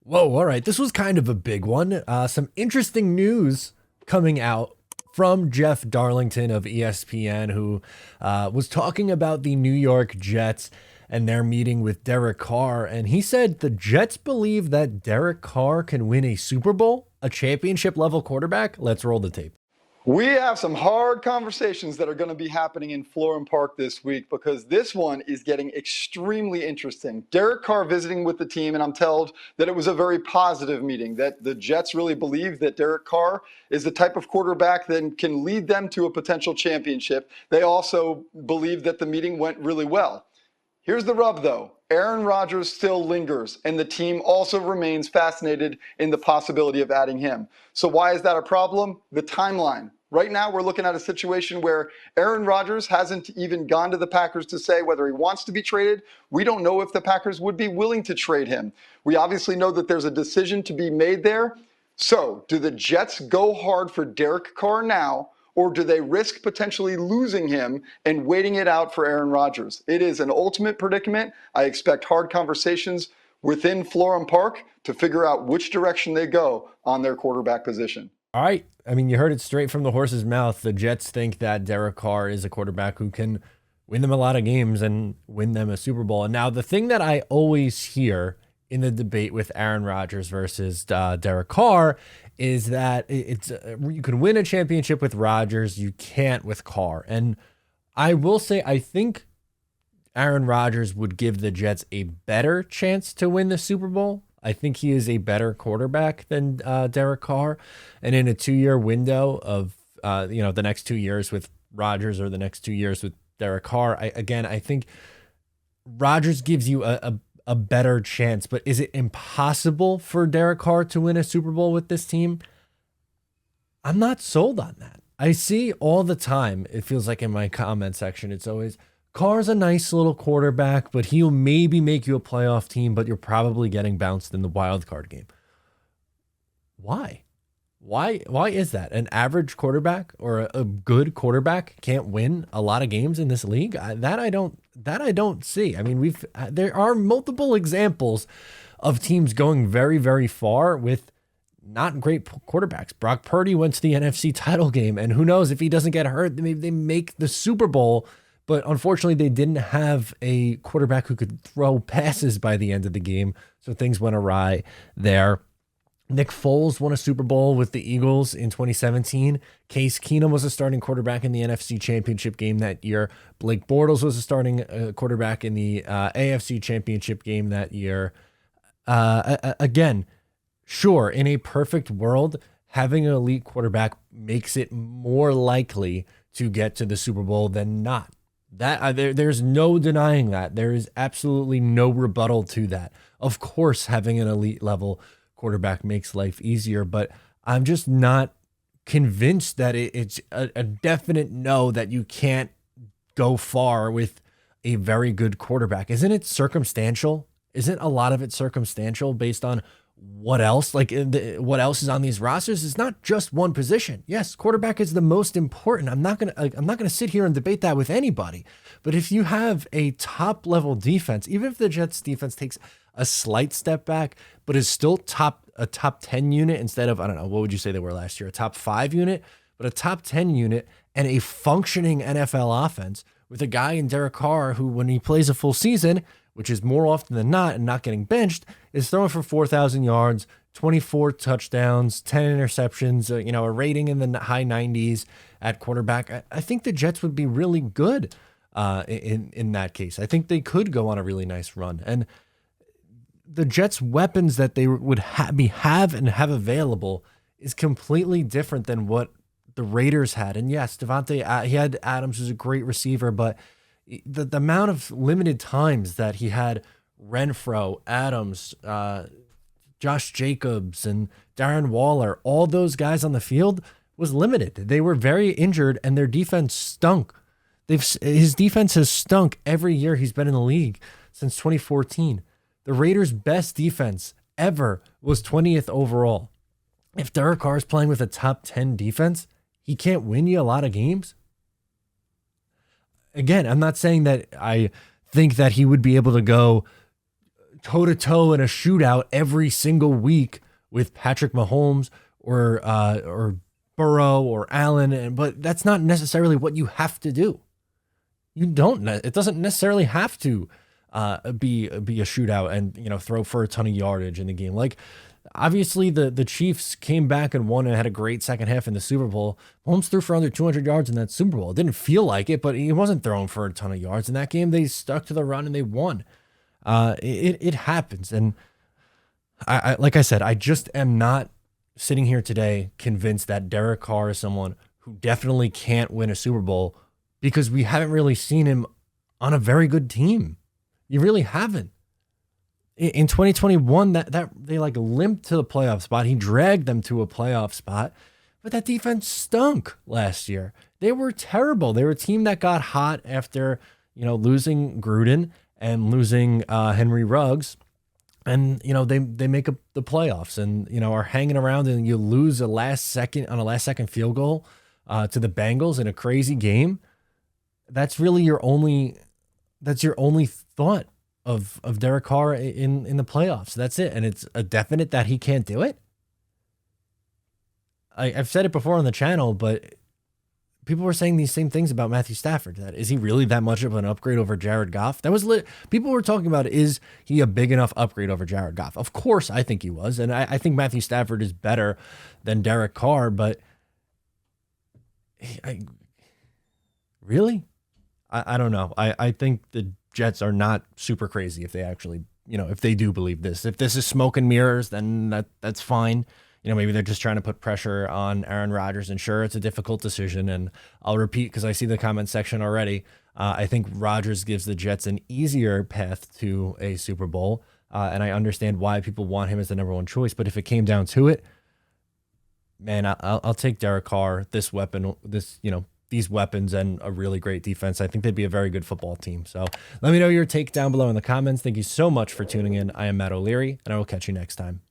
Whoa, all right. This was kind of a big one. Some interesting news coming out from Jeff Darlington of ESPN, who was talking about the New York Jets and their meeting with Derek Carr. And he said the Jets believe that Derek Carr can win a Super Bowl, a championship level quarterback. Let's roll the tape. We have some hard conversations that are going to be happening in Florham Park this week because this one is getting extremely interesting. Derek Carr visiting with the team, and I'm told that it was a very positive meeting, that the Jets really believe that Derek Carr is the type of quarterback that can lead them to a potential championship. They also believe that the meeting went really well. Here's the rub, though. Aaron Rodgers still lingers, and the team also remains fascinated in the possibility of adding him. So why is that a problem? The timeline. Right now, we're looking at a situation where Aaron Rodgers hasn't even gone to the Packers to say whether he wants to be traded. We don't know if the Packers would be willing to trade him. We obviously know that there's a decision to be made there. So do the Jets go hard for Derek Carr now, or do they risk potentially losing him and waiting it out for Aaron Rodgers? It is an ultimate predicament. I expect hard conversations within Florham Park to figure out which direction they go on their quarterback position. All right. I mean, you heard it straight from the horse's mouth. The Jets think that Derek Carr is a quarterback who can win them a lot of games and win them a Super Bowl. And now the thing that I always hear in the debate with Aaron Rodgers versus Derek Carr is that it's you can win a championship with Rodgers, you can't with Carr. And I will say, I think Aaron Rodgers would give the Jets a better chance to win the Super Bowl. I think he is a better quarterback than Derek Carr. And in a 2-year window of, the next 2 years with Rodgers or the next 2 years with Derek Carr, I think Rodgers gives you a better chance. But is it impossible for Derek Carr to win a Super Bowl with this team? I'm not sold on that. I see all the time, it feels like in my comment section, it's always, Carr's a nice little quarterback, but he'll maybe make you a playoff team, but you're probably getting bounced in the wild card game. Why? Why is that? An average quarterback or a good quarterback can't win a lot of games in this league? That I don't see. I mean, there are multiple examples of teams going very, very far with not great quarterbacks. Brock Purdy went to the NFC title game, and who knows if he doesn't get hurt, maybe they make the Super Bowl. But unfortunately, they didn't have a quarterback who could throw passes by the end of the game, so things went awry there. Nick Foles won a Super Bowl with the Eagles in 2017. Case Keenum was a starting quarterback in the NFC Championship game that year. Blake Bortles was a starting quarterback in the AFC Championship game that year. Again, sure, in a perfect world, having an elite quarterback makes it more likely to get to the Super Bowl than not. There's no denying that. There is absolutely no rebuttal to that. Of course, having an elite level quarterback makes life easier, but I'm just not convinced that it's a definite no that you can't go far with a very good quarterback. Isn't it circumstantial? Isn't a lot of it circumstantial based on what else? What else is on these rosters? It's not just one position. Yes, quarterback is the most important. I'm not gonna sit here and debate that with anybody. But if you have a top level defense, even if the Jets defense takes a slight step back, but is still a top 10 unit instead of, I don't know, what would you say they were last year? A top 5 unit, but a top 10 unit and a functioning NFL offense with a guy in Derek Carr who, when he plays a full season, which is more often than not and not getting benched, is throwing for 4,000 yards, 24 touchdowns, 10 interceptions, a rating in the high 90s at quarterback. I think the Jets would be really good in that case. I think they could go on a really nice run. And the Jets' weapons that they would have available is completely different than what the Raiders had. And yes, he had Adams, who's a great receiver, but the amount of limited times that he had Renfro, Adams, Josh Jacobs, and Darren Waller, all those guys on the field was limited. They were very injured, and their defense stunk. His defense has stunk every year he's been in the league since 2014. The Raiders' best defense ever was 20th overall. If Derek Carr is playing with a top 10 defense, he can't win you a lot of games. Again, I'm not saying that I think that he would be able to go toe to toe in a shootout every single week with Patrick Mahomes or Burrow or Allen, but that's not necessarily what you have to do. It doesn't necessarily have to be a shootout and throw for a ton of yardage in the game. Like, obviously the Chiefs came back and won and had a great second half in the Super Bowl. Mahomes threw for under 200 yards in that Super Bowl. It didn't feel like it, but he wasn't throwing for a ton of yards in that game. They stuck to the run and they won. It happens, and I like I said, I just am not sitting here today convinced that Derek Carr is someone who definitely can't win a Super Bowl, because we haven't really seen him on a very good team. You really haven't. In 2021, that they like limped to the playoff spot. He dragged them to a playoff spot, but that defense stunk last year. They were terrible. They were a team that got hot after losing Gruden and losing Henry Ruggs. And, they make the playoffs and, are hanging around, and you lose on a last second field goal to the Bengals in a crazy game. That's really your only thought of Derek Carr in the playoffs. That's it. And it's a definite that he can't do it. I've said it before on the channel, but people were saying these same things about Matthew Stafford. That is he really that much of an upgrade over Jared Goff? That was people were talking about, is he a big enough upgrade over Jared Goff? Of course, I think he was, and I think Matthew Stafford is better than Derek Carr. But really, I don't know. I think the Jets are not super crazy if they actually, if they do believe this. If this is smoke and mirrors, then that's fine. Maybe they're just trying to put pressure on Aaron Rodgers, and sure, it's a difficult decision. And I'll repeat, because I see the comment section already. I think Rodgers gives the Jets an easier path to a Super Bowl. And I understand why people want him as the number one choice. But if it came down to it, man, I'll take Derek Carr, these weapons and a really great defense. I think they'd be a very good football team. So let me know your take down below in the comments. Thank you so much for tuning in. I am Matt O'Leary, and I will catch you next time.